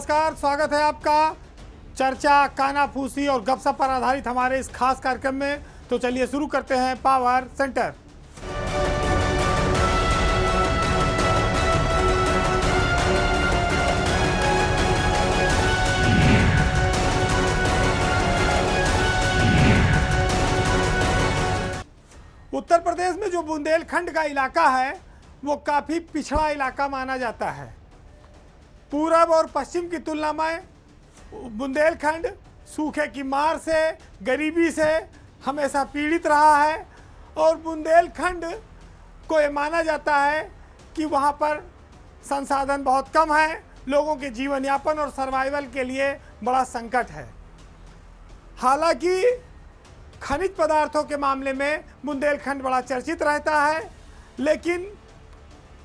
नमस्कार, स्वागत है आपका चर्चा, कानाफूसी और गपशप पर आधारित हमारे इस खास कार्यक्रम में। तो चलिए शुरू करते हैं पावर सेंटर। उत्तर प्रदेश में जो बुंदेलखंड का इलाका है वो काफ़ी पिछड़ा इलाका माना जाता है। पूरब और पश्चिम की तुलना में बुंदेलखंड सूखे की मार से, गरीबी से हमेशा पीड़ित रहा है और बुंदेलखंड को ये माना जाता है कि वहाँ पर संसाधन बहुत कम है, लोगों के जीवन यापन और सर्वाइवल के लिए बड़ा संकट है। हालांकि खनिज पदार्थों के मामले में बुंदेलखंड बड़ा चर्चित रहता है, लेकिन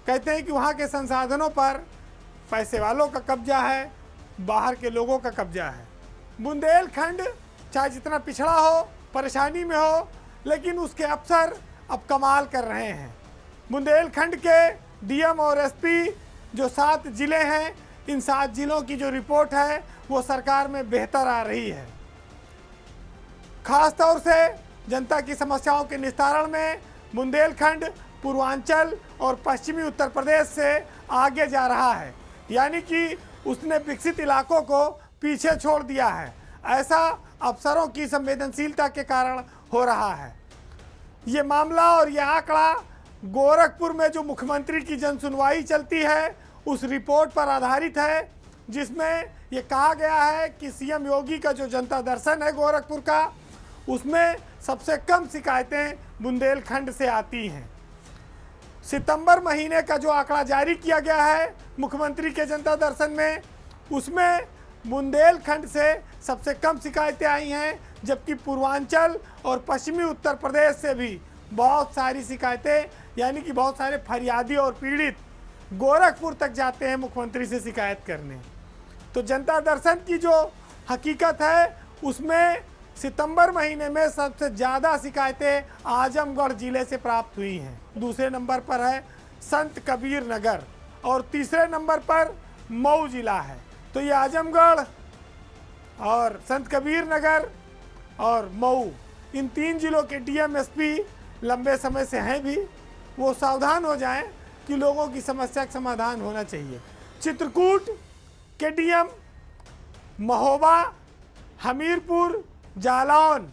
कहते हैं कि वहाँ के संसाधनों पर पैसे वालों का कब्जा है, बाहर के लोगों का कब्जा है। बुंदेलखंड चाहे जितना पिछड़ा हो, परेशानी में हो, लेकिन उसके अफसर अब कमाल कर रहे हैं। बुंदेलखंड के डीएम और एसपी जो 7 ज़िले हैं, इन 7 ज़िलों की जो रिपोर्ट है वो सरकार में बेहतर आ रही है। खास तौर से जनता की समस्याओं के निस्तारण में बुंदेलखंड पूर्वांचल और पश्चिमी उत्तर प्रदेश से आगे जा रहा है, यानी कि उसने विकसित इलाकों को पीछे छोड़ दिया है। ऐसा अफसरों की संवेदनशीलता के कारण हो रहा है। ये मामला और ये आंकड़ा गोरखपुर में जो मुख्यमंत्री की जनसुनवाई चलती है उस रिपोर्ट पर आधारित है, जिसमें ये कहा गया है कि सीएम योगी का जो जनता दर्शन है गोरखपुर का, उसमें सबसे कम शिकायतें बुंदेलखंड से आती हैं। सितंबर महीने का जो आंकड़ा जारी किया गया है मुख्यमंत्री के जनता दर्शन में, उसमें बुंदेलखंड से सबसे कम शिकायतें आई हैं, जबकि पूर्वांचल और पश्चिमी उत्तर प्रदेश से भी बहुत सारी शिकायतें, यानी कि बहुत सारे फरियादी और पीड़ित गोरखपुर तक जाते हैं मुख्यमंत्री से शिकायत करने। तो जनता दर्शन की जो हकीकत है उसमें सितंबर महीने में सबसे ज़्यादा शिकायतें आजमगढ़ ज़िले से प्राप्त हुई हैं। दूसरे नंबर पर है संत कबीर नगर और तीसरे नंबर पर मऊ ज़िला है। तो ये आजमगढ़ और संत कबीर नगर और मऊ, इन 3 ज़िलों के डीएम एसपी लंबे समय से हैं भी, वो सावधान हो जाएं कि लोगों की समस्या का समाधान होना चाहिए। चित्रकूट के डीएम महोबा, हमीरपुर, जालौन,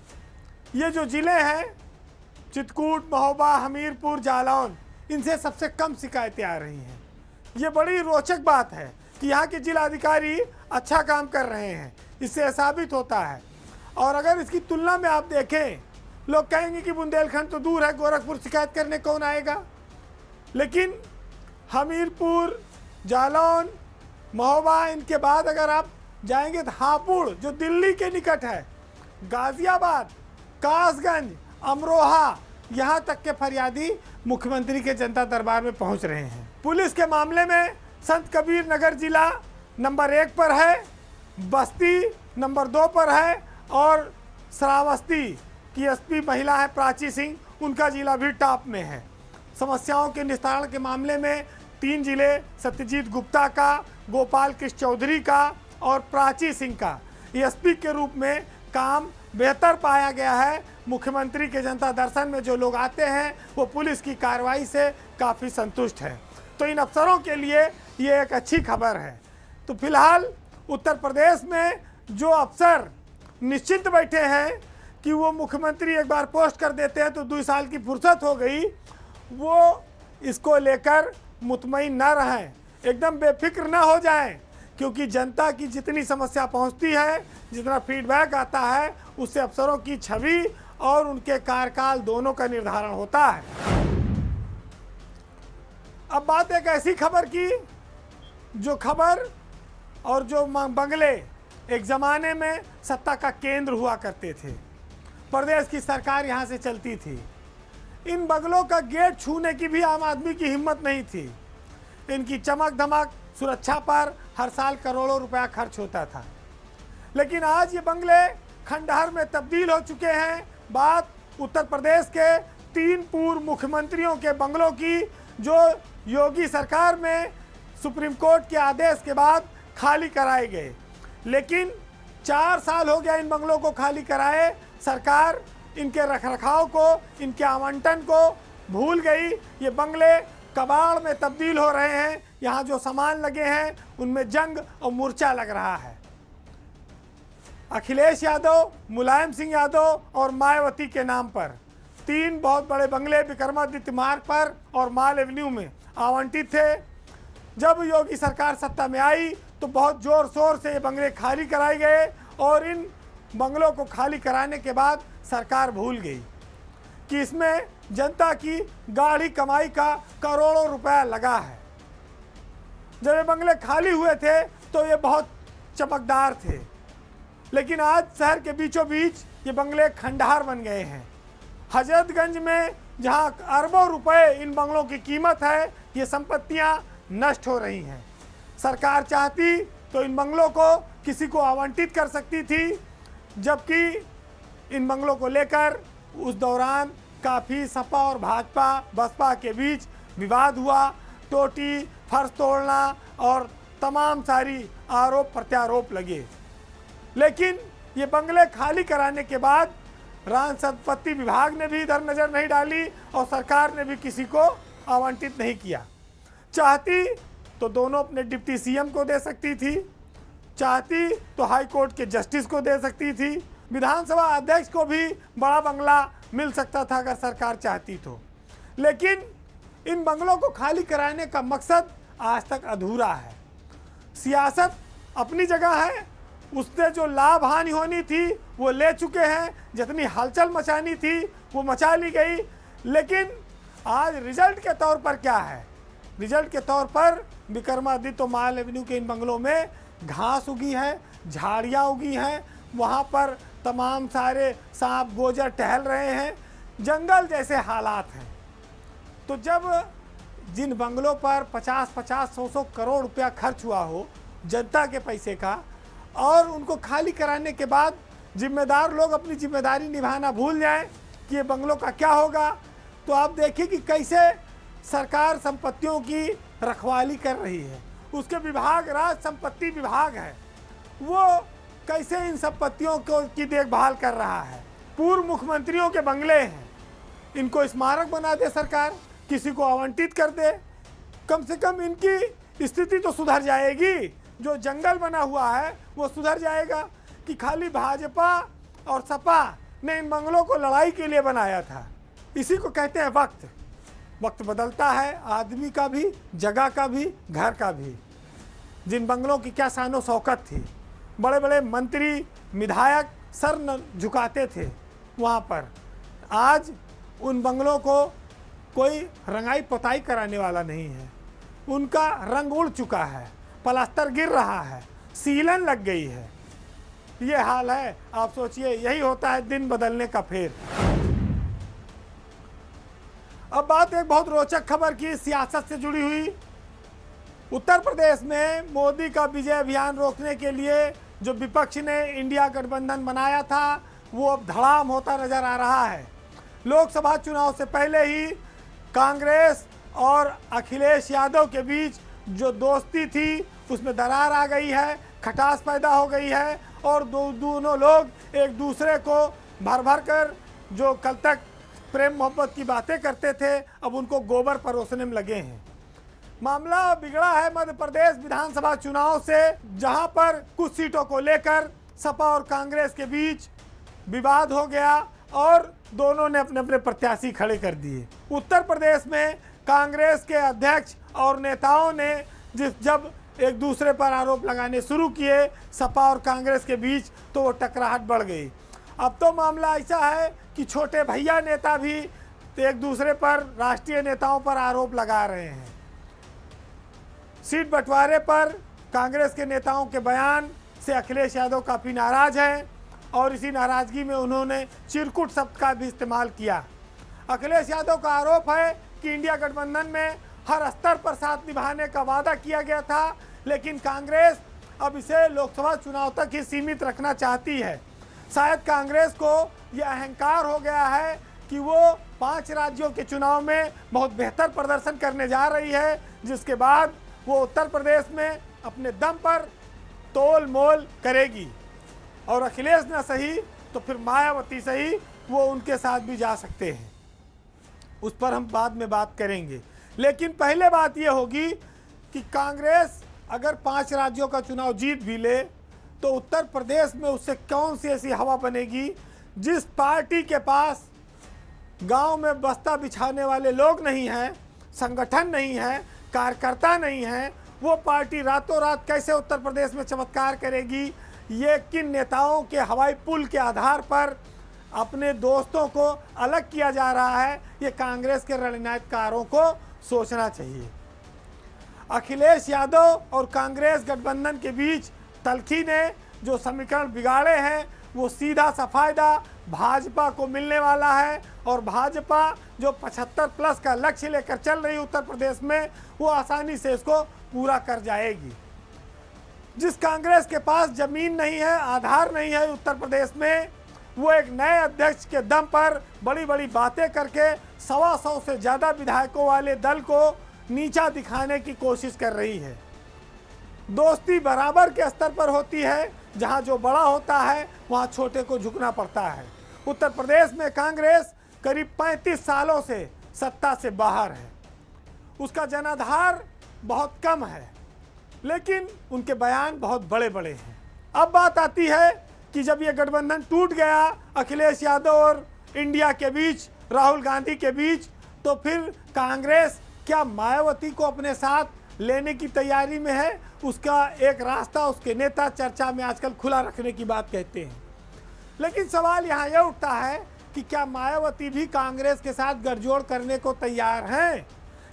ये जो ज़िले हैं चित्रकूट, महोबा, हमीरपुर, जालौन, इनसे सबसे कम शिकायतें आ रही हैं। ये बड़ी रोचक बात है कि यहाँ के जिलाधिकारी अच्छा काम कर रहे हैं, इससे साबित होता है। और अगर इसकी तुलना में आप देखें, लोग कहेंगे कि बुंदेलखंड तो दूर है, गोरखपुर शिकायत करने कौन आएगा, लेकिन हमीरपुर, जालौन, महोबा, इनके बाद अगर आप जाएंगे तो हापुड़ जो दिल्ली के निकट है, गाजियाबाद, कासगंज, अमरोहा, यहाँ तक के फरियादी मुख्यमंत्री के जनता दरबार में पहुँच रहे हैं। पुलिस के मामले में संत कबीर नगर जिला नंबर 1 पर है, बस्ती नंबर 2 पर है और श्रावस्ती की एसपी महिला है प्राची सिंह, उनका जिला भी टॉप में है। समस्याओं के निस्तारण के मामले में 3 जिले सत्यजीत गुप्ता का, गोपाल कृष्ण चौधरी का और प्राची सिंह का एसपी के रूप में काम बेहतर पाया गया है। मुख्यमंत्री के जनता दर्शन में जो लोग आते हैं वो पुलिस की कार्रवाई से काफ़ी संतुष्ट हैं। तो इन अफसरों के लिए ये एक अच्छी खबर है। तो फिलहाल उत्तर प्रदेश में जो अफसर निश्चिंत बैठे हैं कि वो मुख्यमंत्री एक बार पोस्ट कर देते हैं तो 2 साल की फुर्सत हो गई, वो इसको लेकर मुतमईन न रहें, एकदम बेफिक्र ना हो जाएं, क्योंकि जनता की जितनी समस्या पहुंचती है, जितना फीडबैक आता है, उससे अफसरों की छवि और उनके कार्यकाल दोनों का निर्धारण होता है। अब बात एक ऐसी खबर की, जो खबर और जो बंगले एक ज़माने में सत्ता का केंद्र हुआ करते थे, प्रदेश की सरकार यहाँ से चलती थी। इन बंगलों का गेट छूने की भी आम आदमी की हिम्मत नहीं थी। इनकी चमक धमक, सुरक्षा पर हर साल करोड़ों रुपया खर्च होता था, लेकिन आज ये बंगले खंडहर में तब्दील हो चुके हैं। बात उत्तर प्रदेश के 3 पूर्व मुख्यमंत्रियों के बंगलों की, जो योगी सरकार में सुप्रीम कोर्ट के आदेश के बाद खाली कराए गए। लेकिन 4 साल हो गया इन बंगलों को खाली कराए, सरकार इनके रखरखाव को, इनके आवंटन को भूल गई। ये बंगले कबाड़ में तब्दील हो रहे हैं। यहाँ जो सामान लगे हैं उनमें जंग और मूर्छा लग रहा है। अखिलेश यादव, मुलायम सिंह यादव और मायावती के नाम पर 3 बहुत बड़े बंगले विक्रमादित्य मार्ग पर और माल एवेन्यू में आवंटित थे। जब योगी सरकार सत्ता में आई तो बहुत जोर शोर से ये बंगले खाली कराए गए और इन बंगलों को खाली कराने के बाद सरकार भूल गई कि इसमें जनता की गाढ़ी कमाई का करोड़ों रुपया लगा है। जब ये बंगले खाली हुए थे तो ये बहुत चमकदार थे, लेकिन आज शहर के बीचों बीच ये बंगले खंडहर बन गए हैं। हजरतगंज में जहां अरबों रुपए इन बंगलों की कीमत है, ये संपत्तियां नष्ट हो रही हैं। सरकार चाहती तो इन बंगलों को किसी को आवंटित कर सकती थी, जबकि इन बंगलों को लेकर उस दौरान काफ़ी सपा और भाजपा बसपा के बीच विवाद हुआ। टोटी, फर्श तोड़ना और तमाम सारी आरोप प्रत्यारोप लगे। लेकिन ये बंगले खाली कराने के बाद राज संपत्ति विभाग ने भी इधर नज़र नहीं डाली और सरकार ने भी किसी को आवंटित नहीं किया। चाहती तो दोनों अपने डिप्टी सीएम को दे सकती थी, चाहती तो हाई कोर्ट के जस्टिस को दे सकती थी, विधानसभा अध्यक्ष को भी बड़ा बंगला मिल सकता था अगर सरकार चाहती तो। लेकिन इन बंगलों को खाली कराने का मकसद आज तक अधूरा है। सियासत अपनी जगह है, उससे जो लाभ हानि होनी थी वो ले चुके हैं, जितनी हलचल मचानी थी वो मचा ली गई। लेकिन आज रिजल्ट के तौर पर क्या है? रिजल्ट के तौर पर विक्रमादित्य माल एवेन्यू के इन बंगलों में घास उगी है, झाड़ियाँ उगी हैं, वहाँ पर तमाम सारे सांप गोजर टहल रहे हैं, जंगल जैसे हालात हैं। तो जब जिन बंगलों पर 50-50, 100-100 करोड़ रुपया खर्च हुआ हो जनता के पैसे का, और उनको खाली कराने के बाद जिम्मेदार लोग अपनी जिम्मेदारी निभाना भूल जाएं कि ये बंगलों का क्या होगा, तो आप देखिए कि कैसे सरकार संपत्तियों की रखवाली कर रही है। उसके विभाग राज संपत्ति विभाग है, वो कैसे इन संपत्तियों को की देखभाल कर रहा है। पूर्व मुख्यमंत्रियों के बंगले हैं, इनको स्मारक बना दे सरकार, किसी को आवंटित कर दे, कम से कम इनकी स्थिति तो सुधर जाएगी। जो जंगल बना हुआ है वो सुधर जाएगा कि खाली भाजपा और सपा ने इन बंगलों को लड़ाई के लिए बनाया था। इसी को कहते हैं वक्त। वक्त बदलता है, आदमी का भी, जगह का भी, घर का भी। जिन बंगलों की क्या शानो शौकत थी, बड़े बड़े मंत्री विधायक सर न झुकाते थे वहाँ पर, आज उन बंगलों को कोई रंगाई पोताई कराने वाला नहीं है। उनका रंग उड़ चुका है, प्लास्टर गिर रहा है, सीलन लग गई है। ये हाल है। आप सोचिए, यही होता है दिन बदलने का फेर। अब बात एक बहुत रोचक खबर की सियासत से जुड़ी हुई। उत्तर प्रदेश में मोदी का विजय अभियान रोकने के लिए जो विपक्ष ने इंडिया गठबंधन बनाया था वो अब धड़ाम होता नजर आ रहा है। लोकसभा चुनाव से पहले ही कांग्रेस और अखिलेश यादव के बीच जो दोस्ती थी उसमें दरार आ गई है, खटास पैदा हो गई है और दोनों लोग एक दूसरे को भर भर कर जो कल तक प्रेम मोहब्बत की बातें करते थे अब उनको गोबर परोसने में लगे हैं। मामला बिगड़ा है मध्य प्रदेश विधानसभा चुनाव से, जहां पर कुछ सीटों को लेकर सपा और कांग्रेस के बीच विवाद हो गया और दोनों ने अपने अपने प्रत्याशी खड़े कर दिए। उत्तर प्रदेश में कांग्रेस के अध्यक्ष और नेताओं ने जब एक दूसरे पर आरोप लगाने शुरू किए सपा और कांग्रेस के बीच, तो वो टकराहट बढ़ गई। अब तो मामला ऐसा है कि छोटे भैया नेता भी एक दूसरे पर, राष्ट्रीय नेताओं पर आरोप लगा रहे हैं। सीट बंटवारे पर कांग्रेस के नेताओं के बयान से अखिलेश यादव काफ़ी नाराज हैं और इसी नाराज़गी में उन्होंने चिरकुट शब्द का भी इस्तेमाल किया। अखिलेश यादव का आरोप है कि इंडिया गठबंधन में हर स्तर पर साथ निभाने का वादा किया गया था, लेकिन कांग्रेस अब इसे लोकसभा चुनाव तक ही सीमित रखना चाहती है। शायद कांग्रेस को यह अहंकार हो गया है कि वो 5 राज्यों के चुनाव में बहुत बेहतर प्रदर्शन करने जा रही है, जिसके बाद वो उत्तर प्रदेश में अपने दम पर तोल मोल करेगी, और अखिलेश न सही तो फिर मायावती सही, वो उनके साथ भी जा सकते हैं। उस पर हम बाद में बात करेंगे। लेकिन पहले बात ये होगी कि कांग्रेस अगर 5 राज्यों का चुनाव जीत भी ले तो उत्तर प्रदेश में उससे कौन सी ऐसी हवा बनेगी जिस पार्टी के पास गांव में बस्ता बिछाने वाले लोग नहीं हैं, संगठन नहीं है, कार्यकर्ता नहीं है, वो पार्टी रातों रात कैसे उत्तर प्रदेश में चमत्कार करेगी। ये किन नेताओं के हवाई पुल के आधार पर अपने दोस्तों को अलग किया जा रहा है, ये कांग्रेस के रणनीतिकारों को सोचना चाहिए। अखिलेश यादव और कांग्रेस गठबंधन के बीच तल्खी ने जो समीकरण बिगाड़े हैं वो सीधा सा फायदा भाजपा को मिलने वाला है, और भाजपा जो 75+ का लक्ष्य लेकर चल रही उत्तर प्रदेश में वो आसानी से इसको पूरा कर जाएगी। जिस कांग्रेस के पास जमीन नहीं है, आधार नहीं है उत्तर प्रदेश में, वो एक नए अध्यक्ष के दम पर बड़ी बड़ी बातें करके 125 से ज़्यादा विधायकों वाले दल को नीचा दिखाने की कोशिश कर रही है। दोस्ती बराबर के स्तर पर होती है, जहां जो बड़ा होता है वहां छोटे को झुकना पड़ता है। उत्तर प्रदेश में कांग्रेस करीब 35 सालों से सत्ता से बाहर है, उसका जनाधार बहुत कम है, लेकिन उनके बयान बहुत बड़े बड़े हैं। अब बात आती है कि जब ये गठबंधन टूट गया अखिलेश यादव और इंडिया के बीच, राहुल गांधी के बीच, तो फिर कांग्रेस क्या मायावती को अपने साथ लेने की तैयारी में है? उसका एक रास्ता उसके नेता चर्चा में आजकल खुला रखने की बात कहते हैं। लेकिन सवाल यहाँ यह उठता है कि क्या मायावती भी कांग्रेस के साथ गठजोड़ करने को तैयार हैं,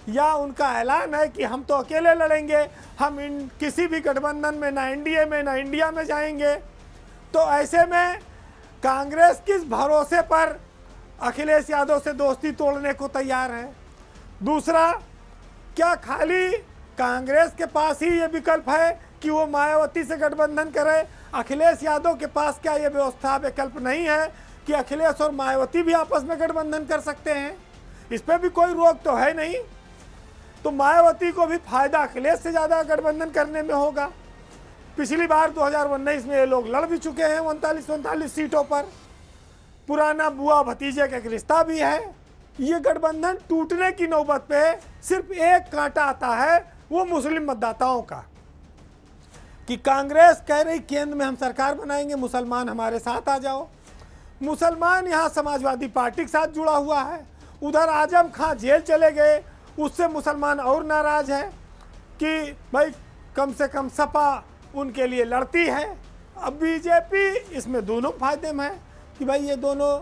या उनका ऐलान है कि हम तो अकेले लड़ेंगे, हम किसी भी गठबंधन में, ना एनडीए में ना इंडिया में जाएंगे। तो ऐसे में कांग्रेस किस भरोसे पर अखिलेश यादव से दोस्ती तोड़ने को तैयार है? दूसरा, क्या खाली कांग्रेस के पास ही ये विकल्प है कि वो मायावती से गठबंधन करे? अखिलेश यादव के पास क्या ये व्यवस्था विकल्प नहीं है कि अखिलेश और मायावती भी आपस में गठबंधन कर सकते हैं? इस पर भी कोई रोक तो है नहीं। तो मायावती को भी फायदा अखिलेश से ज़्यादा गठबंधन करने में होगा। पिछली बार 2019 में ये लोग लड़ भी चुके हैं 39-39 सीटों पर। पुराना बुआ भतीजे का एक रिश्ता भी है। ये गठबंधन टूटने की नौबत पे सिर्फ एक कांटा आता है, वो मुस्लिम मतदाताओं का, कि कांग्रेस कह रही केंद्र में हम सरकार बनाएंगे, मुसलमान हमारे साथ आ जाओ। मुसलमान यहाँ समाजवादी पार्टी के साथ जुड़ा हुआ है, उधर आजम खां जेल चले गए, उससे मुसलमान और नाराज है कि भाई कम से कम सपा उनके लिए लड़ती है। अब बीजेपी इसमें दोनों फायदे में है कि भाई ये दोनों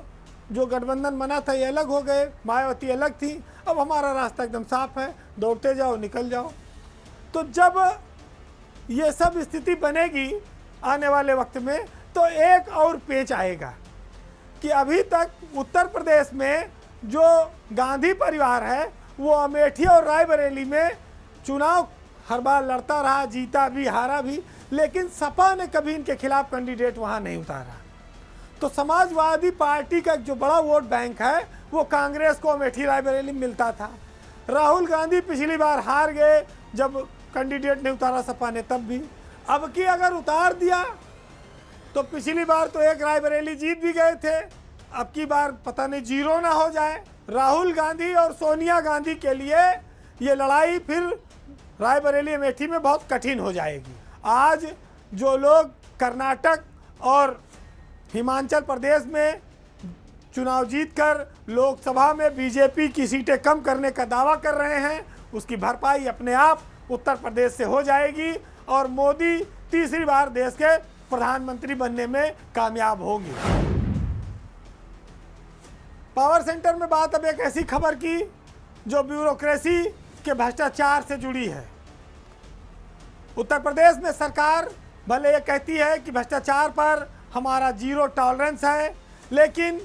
जो गठबंधन बना था ये अलग हो गए, मायावती अलग थी, अब हमारा रास्ता एकदम साफ है, दौड़ते जाओ निकल जाओ। तो जब ये सब स्थिति बनेगी आने वाले वक्त में, तो एक और पेच आएगा कि अभी तक उत्तर प्रदेश में जो गांधी परिवार है वो अमेठी और रायबरेली में चुनाव हर बार लड़ता रहा, जीता भी हारा भी, लेकिन सपा ने कभी इनके खिलाफ कैंडिडेट वहाँ नहीं उतारा। तो समाजवादी पार्टी का जो बड़ा वोट बैंक है वो कांग्रेस को अमेठी रायबरेली में मिलता था। राहुल गांधी पिछली बार हार गए जब कैंडिडेट नहीं उतारा सपा ने, तब भी। अब की अगर उतार दिया तो पिछली बार तो एक रायबरेली जीत भी गए थे, अब की बार पता नहीं जीरो ना हो जाए। राहुल गांधी और सोनिया गांधी के लिए ये लड़ाई फिर रायबरेली अमेठी में बहुत कठिन हो जाएगी। आज जो लोग कर्नाटक और हिमाचल प्रदेश में चुनाव जीतकर लोकसभा में बीजेपी की सीटें कम करने का दावा कर रहे हैं, उसकी भरपाई अपने आप उत्तर प्रदेश से हो जाएगी और मोदी तीसरी बार देश के प्रधानमंत्री बनने में कामयाब होंगे। पावर सेंटर में बात अब एक ऐसी खबर की जो ब्यूरोक्रेसी के भ्रष्टाचार से जुड़ी है। उत्तर प्रदेश में सरकार भले ये कहती है कि भ्रष्टाचार पर हमारा जीरो टॉलरेंस है, लेकिन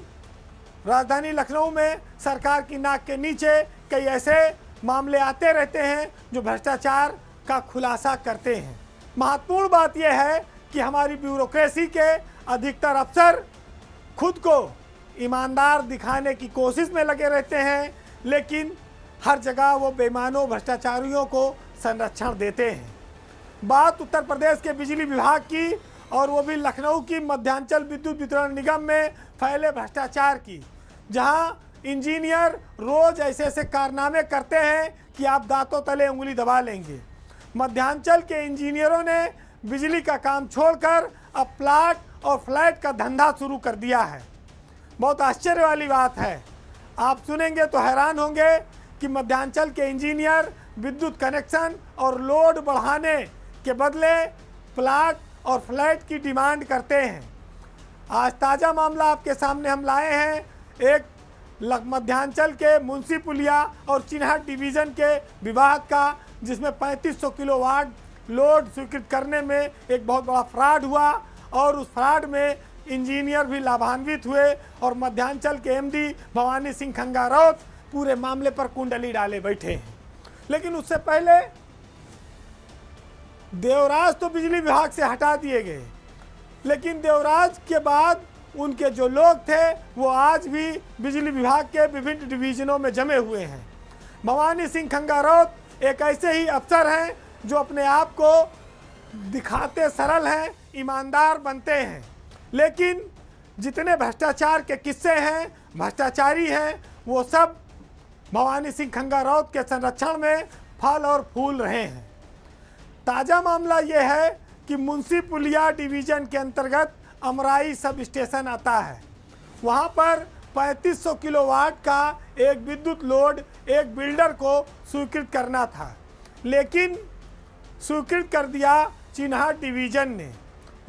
राजधानी लखनऊ में सरकार की नाक के नीचे कई ऐसे मामले आते रहते हैं जो भ्रष्टाचार का खुलासा करते हैं। महत्वपूर्ण बात यह है कि हमारी ब्यूरोक्रेसी के अधिकतर अफसर खुद को ईमानदार दिखाने की कोशिश में लगे रहते हैं, लेकिन हर जगह वो बेईमानों भ्रष्टाचारियों को संरक्षण देते हैं। बात उत्तर प्रदेश के बिजली विभाग की, और वो भी लखनऊ की मध्यांचल विद्युत वितरण निगम में फैले भ्रष्टाचार की, जहां इंजीनियर रोज ऐसे ऐसे कारनामे करते हैं कि आप दांतों तले उंगली दबा लेंगे। मध्यांचल के इंजीनियरों ने बिजली का काम छोड़कर अब प्लाट और फ्लैट का धंधा शुरू कर दिया है। बहुत आश्चर्य वाली बात है, आप सुनेंगे तो हैरान होंगे कि मध्यांचल के इंजीनियर विद्युत कनेक्शन और लोड बढ़ाने के बदले प्लाट और फ्लैट की डिमांड करते हैं। आज ताज़ा मामला आपके सामने हम लाए हैं एक मध्यांचल के मुंशी पुलिया और चिन्हट डिवीज़न के विभाग का, जिसमें 3500 किलोवाट लोड स्वीकृत करने में एक बहुत बड़ा फ्रॉड हुआ, और उस फ्रॉड में इंजीनियर भी लाभान्वित हुए, और मध्यांचल के एमडी भवानी सिंह खंगारौत पूरे मामले पर कुंडली डाले बैठे हैं। लेकिन उससे पहले देवराज तो बिजली विभाग से हटा दिए गए, लेकिन देवराज के बाद उनके जो लोग थे वो आज भी बिजली विभाग के विभिन्न डिवीजनों में जमे हुए हैं। भवानी सिंह खंगारौत एक ऐसे ही अफसर हैं जो अपने आप को दिखाते सरल हैं, ईमानदार बनते हैं, लेकिन जितने भ्रष्टाचार के किस्से हैं, भ्रष्टाचारी हैं, वो सब भवानी सिंह खंगारौत के संरक्षण में फल और फूल रहे हैं। ताज़ा मामला ये है कि मुंशी पुलिया डिवीज़न के अंतर्गत अमराई सब स्टेशन आता है। वहाँ पर 3500 किलोवाट का एक विद्युत लोड एक बिल्डर को स्वीकृत करना था, लेकिन स्वीकृत कर दिया चिन्हट डिवीज़न ने,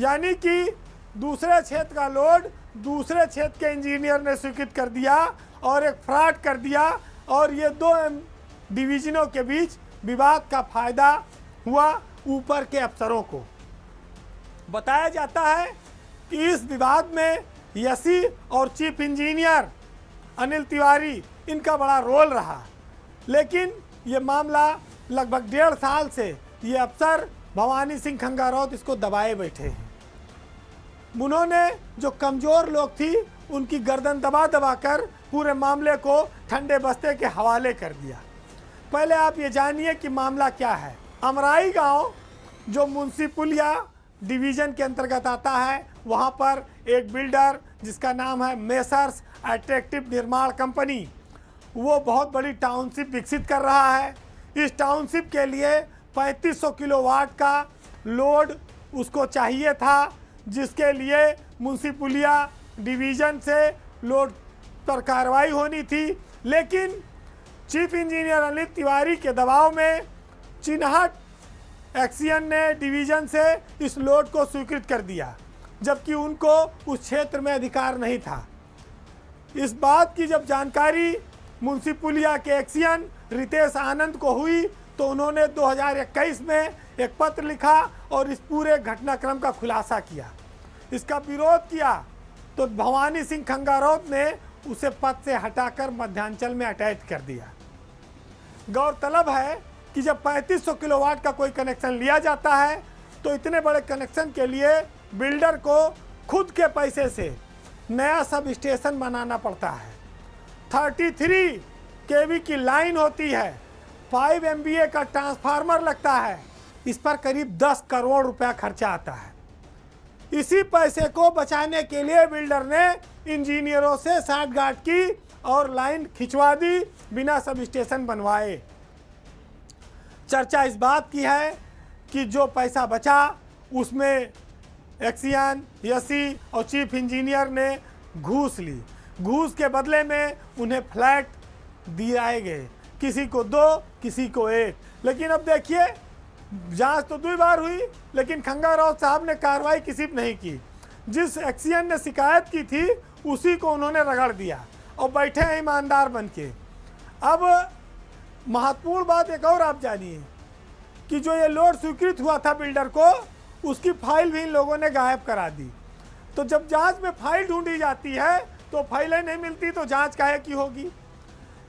यानी कि दूसरे क्षेत्र का लोड दूसरे क्षेत्र के इंजीनियर ने स्वीकृत कर दिया और एक फ्रॉड कर दिया, और ये दो डिवीज़नों के बीच विवाद का फायदा हुआ ऊपर के अफसरों को। बताया जाता है कि इस विवाद में यसी और चीफ इंजीनियर अनिल तिवारी इनका बड़ा रोल रहा, लेकिन ये मामला लगभग 1.5 साल से ये अफसर भवानी सिंह खंगारौत इसको दबाए बैठे हैं। उन्होंने जो कमज़ोर लोग थी उनकी गर्दन दबा दबा कर पूरे मामले को ठंडे बस्ते के हवाले कर दिया। पहले आप ये जानिए कि मामला क्या है। अमराई गांव जो मुंशी पुलिया डिवीज़न के अंतर्गत आता है, वहां पर एक बिल्डर जिसका नाम है मेसर्स अट्रैक्टिव निर्माण कंपनी, वो बहुत बड़ी टाउनशिप विकसित कर रहा है। इस टाउनशिप के लिए 3500 किलोवाट का लोड उसको चाहिए था, जिसके लिए मुंशी पुलिया डिवीज़न से लोड पर कार्रवाई होनी थी, लेकिन चीफ इंजीनियर अनिल तिवारी के दबाव में चिन्हट एक्सियन ने डिवीज़न से इस लोड को स्वीकृत कर दिया, जबकि उनको उस क्षेत्र में अधिकार नहीं था। इस बात की जब जानकारी मुंशी पुलिया के एक्सियन रितेश आनंद को हुई तो उन्होंने 2021 में एक पत्र लिखा और इस पूरे घटनाक्रम का खुलासा किया। इसका विरोध किया तो भवानी सिंह खंगारौत ने उसे पद से हटाकर मध्यांचल में अटैच कर दिया। गौरतलब है कि जब 3500 किलोवाट का कोई कनेक्शन लिया जाता है तो इतने बड़े कनेक्शन के लिए बिल्डर को खुद के पैसे से नया सब स्टेशन बनाना पड़ता है। 33 केवी की लाइन होती है, 5 MVA का ट्रांसफार्मर लगता है, इस पर करीब 10 करोड़ रुपया खर्चा आता है। इसी पैसे को बचाने के लिए बिल्डर ने इंजीनियरों से साठगांठ की और लाइन खिंचवा दी बिना सब स्टेशन बनवाए। चर्चा इस बात की है कि जो पैसा बचा उसमें एक्सियन, यसी और चीफ इंजीनियर ने घूस ली। घूस के बदले में उन्हें फ्लैट दिए गए, किसी को 2 किसी को 1। लेकिन अब देखिए, जांच तो 2 बार हुई लेकिन खंगारौत साहब ने कार्रवाई किसी पर नहीं की। जिस एक्सियन ने शिकायत की थी उसी को उन्होंने रगड़ दिया और बैठे हैं ईमानदार बन के। अब महत्वपूर्ण बात एक और आप जानिए कि जो ये लोड स्वीकृत हुआ था बिल्डर को, उसकी फाइल भी इन लोगों ने गायब करा दी। तो जब जांच में फाइल ढूंढी जाती है तो फाइलें नहीं मिलती तो जांच काहे की होगी।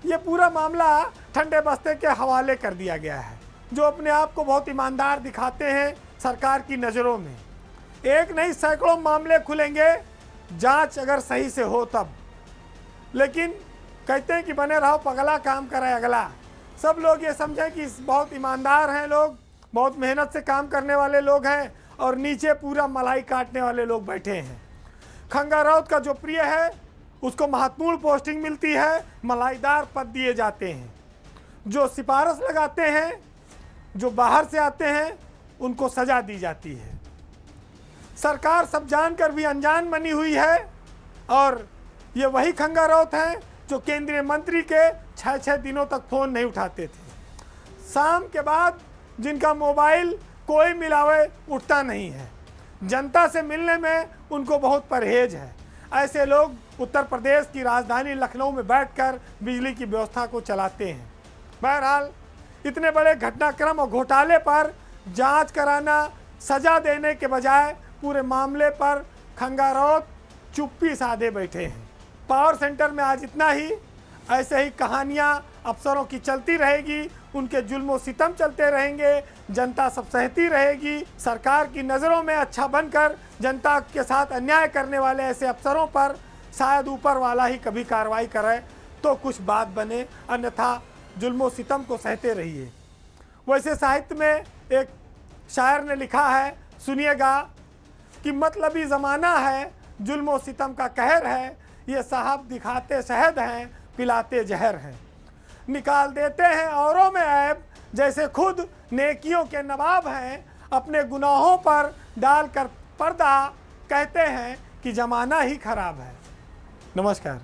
ये पूरा मामला ठंडे बस्ते के हवाले कर दिया गया है, जो अपने आप को बहुत ईमानदार दिखाते हैं सरकार की नज़रों में। एक नहीं सैकड़ों मामले खुलेंगे जांच अगर सही से हो तब। लेकिन कहते हैं कि बने रहो पगला, काम करे अगला। सब लोग ये समझें कि बहुत ईमानदार हैं लोग बहुत मेहनत से काम करने वाले लोग हैं और नीचे पूरा मलाई काटने वाले लोग बैठे हैं। खंगा राउत का जो प्रिय है उसको महत्वपूर्ण पोस्टिंग मिलती है, मलाईदार पद दिए जाते हैं। जो सिफारिश लगाते हैं, जो बाहर से आते हैं, उनको सजा दी जाती है। सरकार सब जानकर भी अनजान बनी हुई है और ये वही खंगा राउत हैं जो केंद्रीय मंत्री के 6-6 दिनों तक फ़ोन नहीं उठाते थे। शाम के बाद जिनका मोबाइल कोई मिलावे उठता नहीं है, जनता से मिलने में उनको बहुत परहेज है। ऐसे लोग उत्तर प्रदेश की राजधानी लखनऊ में बैठकर बिजली की व्यवस्था को चलाते हैं। बहरहाल इतने बड़े घटनाक्रम और घोटाले पर जांच कराना, सजा देने के बजाय पूरे मामले पर खंगा राउत चुप्पी साधे बैठे हैं। पावर सेंटर में आज इतना ही। ऐसे ही कहानियां अफसरों की चलती रहेगी, उनके जुल्म सितम चलते रहेंगे, जनता सब सहती रहेगी। सरकार की नज़रों में अच्छा बनकर जनता के साथ अन्याय करने वाले ऐसे अफसरों पर शायद ऊपर वाला ही कभी कार्रवाई करे तो कुछ बात बने, अन्यथा जुल्म सितम को सहते रहिए। वैसे साहित्य में एक शायर ने लिखा है, सुनिएगा, कि मतलबी ज़माना है, जुल्म सितम का कहर है, ये साहब दिखाते शहद हैं, पिलाते जहर हैं। निकाल देते हैं औरों में ऐब, जैसे खुद नेकियों के नवाब हैं। अपने गुनाहों पर डालकर पर्दा कहते हैं कि ज़माना ही खराब है। नमस्कार।